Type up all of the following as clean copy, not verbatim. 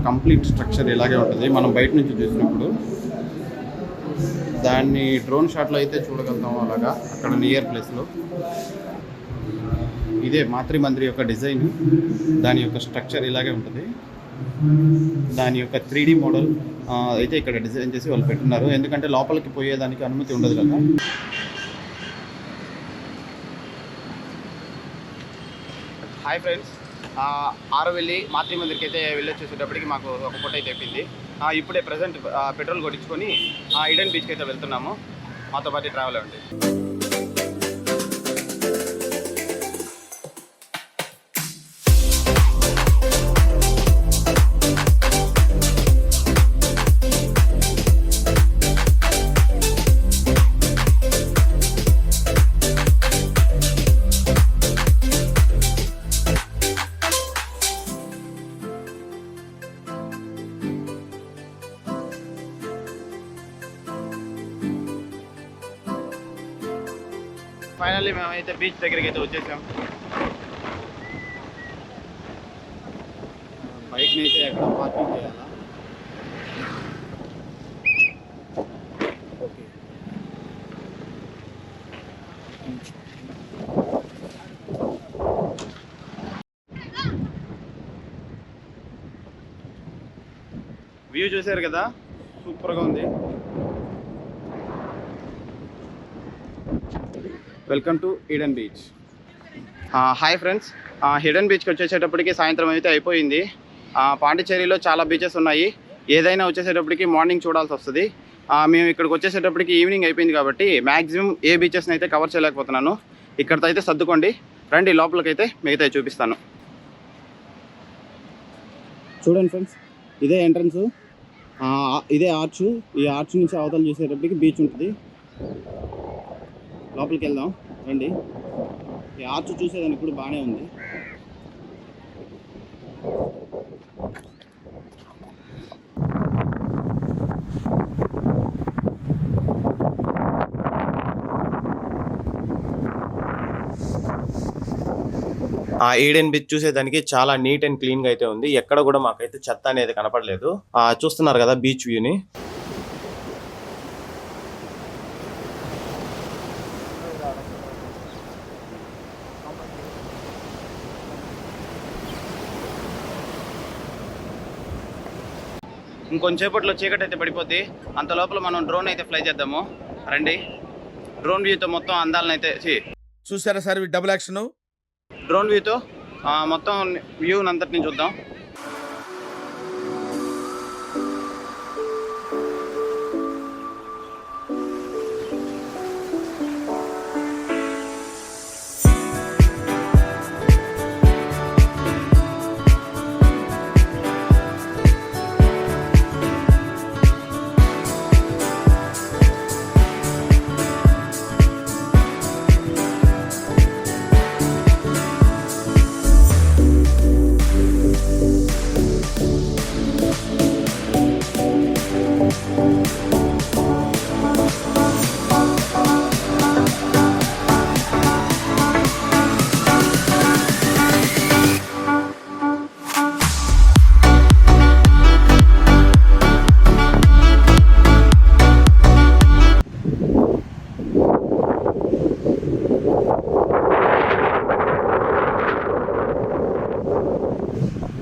Complete structure ఇలాగే ఉంటుంది మనం బయట నుంచి చూసినప్పుడు. దాన్ని డ్రోన్ షాట్లో అయితే చూడగలుగుతాము అలాగా అక్కడ నియర్ ప్లేస్లో. ఇదే మాతృ మందిర్ యొక్క డిజైన్, దాని యొక్క స్ట్రక్చర్ ఇలాగే ఉంటుంది. దాని యొక్క 3D మోడల్ అయితే ఇక్కడ డిజైన్ చేసి వాళ్ళు పెట్టున్నారు, ఎందుకంటే లోపలికి పోయేదానికి అనుమతి ఉండదు కదా. హాయ్ ఫ్రెండ్స్, ఆరవెల్లి మాతృ మందిర్కి అయితే వెళ్ళి చూసేటప్పటికి మాకు ఒక పూట అయితే అయిపోయింది. ఇప్పుడే ప్రజెంట్ పెట్రోల్ కొట్టించుకొని ఈడెన్ బీచ్కి అయితే వెళ్తున్నాము. మాతో పాటు ట్రావెల్ అవ్వండి. ఫైనల్లీ మేమైతే బీచ్ దగ్గరికి అయితే వచ్చేసాం. బైక్ని అయితే ఎక్కడ పార్కింగ్ చేయాలా? ఓకే, వ్యూ చూసారు కదా, సూపర్గా ఉంది. Welcome to Eden beach. Hi friends, Eden బీచ్కి వచ్చేసేటప్పటికి సాయంత్రం అయితే అయిపోయింది. పాండిచ్చేరిలో చాలా బీచెస్ ఉన్నాయి, ఏదైనా వచ్చేసేటప్పటికి మార్నింగ్ చూడాల్సి వస్తుంది. మేము ఇక్కడికి వచ్చేసేటప్పటికి ఈవినింగ్ అయిపోయింది కాబట్టి మ్యాక్సిమం ఏ బీచెస్ని అయితే కవర్ చేయలేకపోతున్నాను. ఇక్కడితో అయితే సర్దుకోండి, రండి లోపలికైతే మిగతా చూపిస్తాను. చూడండి ఫ్రెండ్స్, ఇదే ఎంట్రన్స్, ఇదే ఆర్చ్. ఈ ఆర్చ్ నుంచి అవతల చూసేటప్పటికి బీచ్ ఉంటుంది. లోపలికి వెళ్దాం రండి. ఈ ఆర్చ్ చూసేదానికి ఇప్పుడు బాగానే ఉంది. ఈడెన్ బీచ్ చూసేదానికి చాలా నీట్ అండ్ క్లీన్గా అయితే ఉంది. ఎక్కడ కూడా మాకైతే చెత్త అనేది కనపడలేదు. చూస్తున్నారు కదా బీచ్ వ్యూని. ఇంకొంచేపట్లో చీకటి అయితే పడిపోద్ది, అంత లోపల మనం డ్రోన్ అయితే ఫ్లై చేద్దాము రండి. డ్రోన్ వ్యూతో మొత్తం అందాలను అయితే చూసారా సార్ డబుల్ యాక్షన్. డ్రోన్ వ్యూతో మొత్తం వ్యూ అంతటిని చూద్దాం.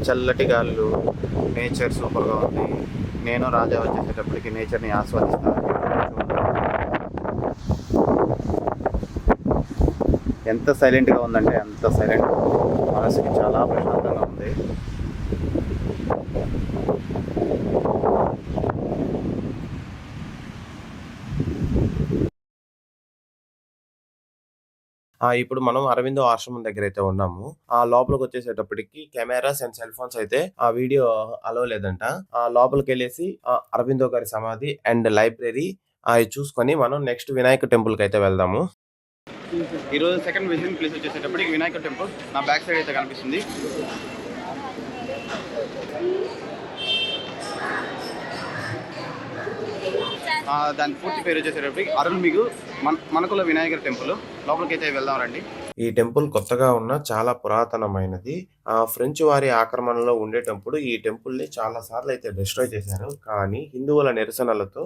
చల్లటి గాలులు, నేచర్ సూపర్గా ఉంది. నేను రాజా వచ్చేసేటప్పటికి నేచర్ని ఆస్వాదిస్తాను. ఎంత సైలెంట్గా ఉందంటే అంత సైలెంట్గా ఉంది, మనసుకి చాలా ప్రశాంతంగా ఉంది. ఇప్పుడు మనం అరవిందో ఆశ్రమం దగ్గర అయితే ఉన్నాము. లోపలికి వచ్చేసేటప్పటికి కెమెరాస్ అండ్ సెల్ ఫోన్స్ అయితే ఆ వీడియో అలో లేదంట. లోపలికి వెళ్ళేసి అరవిందో గారి సమాధి అండ్ లైబ్రరీ అవి చూసుకొని మనం నెక్స్ట్ వినాయక టెంపుల్ కి అయితే వెళ్దాము. ఈరోజు సెకండ్ విజిటింగ్ ప్లేస్ వచ్చేసేటప్పటికి వినాయక టెంపుల్ నా బ్యాక్ సైడ్ అయితే కనిపిస్తుంది. దాని పూర్తి పేరు వచ్చేసేటప్పటికి అరుణ్మిగు మనకుల వినాయకర్ టెంపుల్. లోపలికి అయితే వెళ్దాం రండి. ఈ టెంపుల్ కొత్తగా ఉన్న చాలా పురాతనమైనది. ఫ్రెంచ్ వారి ఆక్రమణలో ఉండేటప్పుడు ఈ టెంపుల్‌ని చాలా సార్లయితే డిస్ట్రాయ్ చేశారు. కానీ హిందువుల నిరసనలతో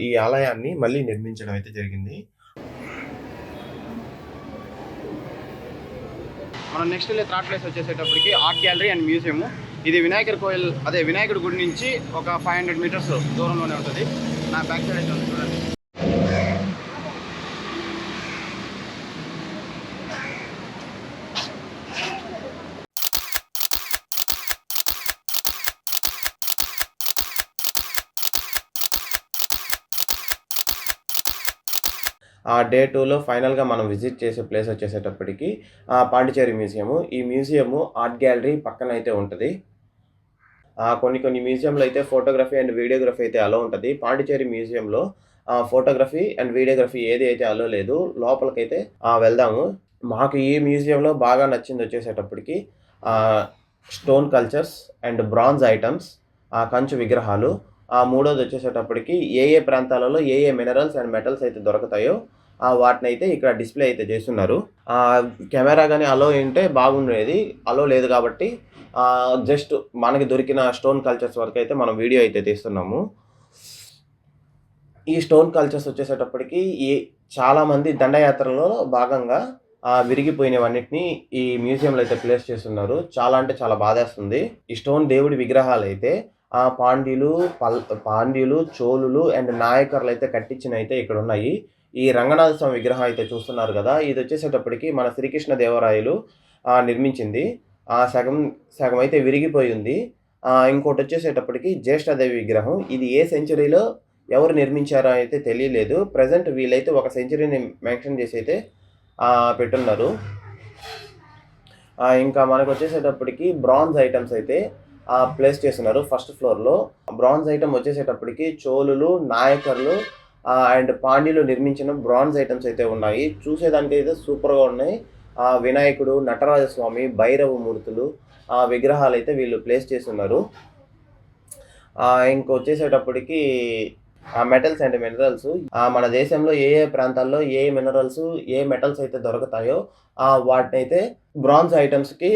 ఈ ఆలయాన్ని మళ్ళీ నిర్మించడం అయితే జరిగింది. మనం నెక్స్ట్ వెళ్ళే థర్డ్ ప్లేస్ వచ్చేసేటప్పటికి ఆర్ట్ గ్యాలరీ అండ్ మ్యూజియం. ఇది వినాయకుడి గుడి నుంచి ఒక 500 మీటర్స్ దూరంలోనే ఉంటుంది. నా బ్యాక్ సైడ్ అయితే ఉంది చూడండి. డే 2లో ఫైనల్‌గా మనం విజిట్ చేసే ప్లేస్ వచ్చేసేటప్పటికి పాండిచ్చేరి మ్యూజియము. ఈ మ్యూజియము ఆర్ట్ గ్యాలరీ పక్కనైతే ఉంటది. కొన్ని మ్యూజియంలో అయితే ఫోటోగ్రఫీ అండ్ వీడియోగ్రఫీ అయితే అలో ఉంటది. పాండిచ్చేరి మ్యూజియంలో ఫోటోగ్రఫీ అండ్ వీడియోగ్రఫీ ఏది అయితే అలో లేదు. లోపలికైతే వెళ్దాము. మాకు ఈ మ్యూజియంలో బాగా నచ్చింది వచ్చేసేటప్పటికి stone cultures and bronze items, కంచు విగ్రహాలు. మూడోది వచ్చేసేటప్పటికి ఏ ప్రాంతాలలో ఏ మినరల్స్ అండ్ మెటల్స్ అయితే దొరుకుతాయో వాటినైతే ఇక్కడ డిస్ప్లే అయితే చేస్తున్నారు. కెమెరా కానీ అలో ఉంటే బాగుండేది. అలో లేదు కాబట్టి జస్ట్ మనకి దొరికిన స్టోన్ కల్చర్స్ వరకు అయితే మనం వీడియో అయితే తీస్తున్నాము. ఈ స్టోన్ కల్చర్స్ వచ్చేసేటప్పటికి చాలామంది దండయాత్రలో భాగంగా విరిగిపోయినవన్నిటిని ఈ మ్యూజియంలో అయితే ప్లేస్ చేస్తున్నారు. చాలా అంటే చాలా బాధేస్తుంది. ఈ స్టోన్ దేవుడి విగ్రహాలు అయితే పాండ్యులు, చోళులు అండ్ నాయకర్లు అయితే కట్టించినైతే ఇక్కడ ఉన్నాయి. ఈ రంగనాథ స్వామి విగ్రహం అయితే చూస్తున్నారు కదా, ఇది వచ్చేసేటప్పటికి మన శ్రీకృష్ణ దేవరాయలు నిర్మించింది. సగం అయితే విరిగిపోయి ఉంది. ఇంకోటి వచ్చేసేటప్పటికి జ్యేష్ఠాదేవి విగ్రహం. ఇది ఏ సెంచరీలో ఎవరు నిర్మించారో అయితే తెలియలేదు. ప్రజెంట్ వీళ్ళైతే ఒక సెంచరీని మెన్షన్ చేసి అయితే పెట్టున్నారు. ఇంకా మనకు వచ్చేసేటప్పటికి బ్రాంజ్ ఐటమ్స్ అయితే ప్లేస్ చేస్తున్నారు ఫస్ట్ ఫ్లోర్లో. బ్రాంజ్ ఐటమ్ వచ్చేసేటప్పటికి చోళులు, నాయకర్లు అండ్ పాండ్యులు నిర్మించిన బ్రాంజ్ ఐటమ్స్ అయితే ఉన్నాయి. చూసేదానికి అయితే సూపర్గా ఉన్నాయి. వినాయకుడు, నటరాజస్వామి, భైరవ మూర్తులు విగ్రహాలు అయితే వీళ్ళు ప్లేస్ చేస్తున్నారు. ఇంకొచ్చేసేటప్పటికి మెటల్స్ అండ్ మినరల్స్, మన దేశంలో ఏ ప్రాంతాల్లో ఏ మినరల్స్ ఏ మెటల్స్ అయితే దొరుకుతాయో వాటిని అయితే బ్రాంజ్ ఐటమ్స్కి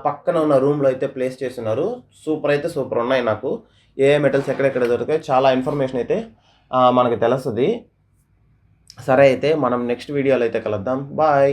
పక్కన ఉన్న రూమ్లో అయితే ప్లేస్ చేస్తున్నారు. సూపర్ ఉన్నాయి. నాకు ఏ మెటల్స్ ఎక్కడెక్కడ దొరుకుతాయో చాలా ఇన్ఫర్మేషన్ అయితే మనకి తెలుస్తుంది. సరే అయితే మనం నెక్స్ట్ వీడియోలో అయితే కలుద్దాం. బాయ్.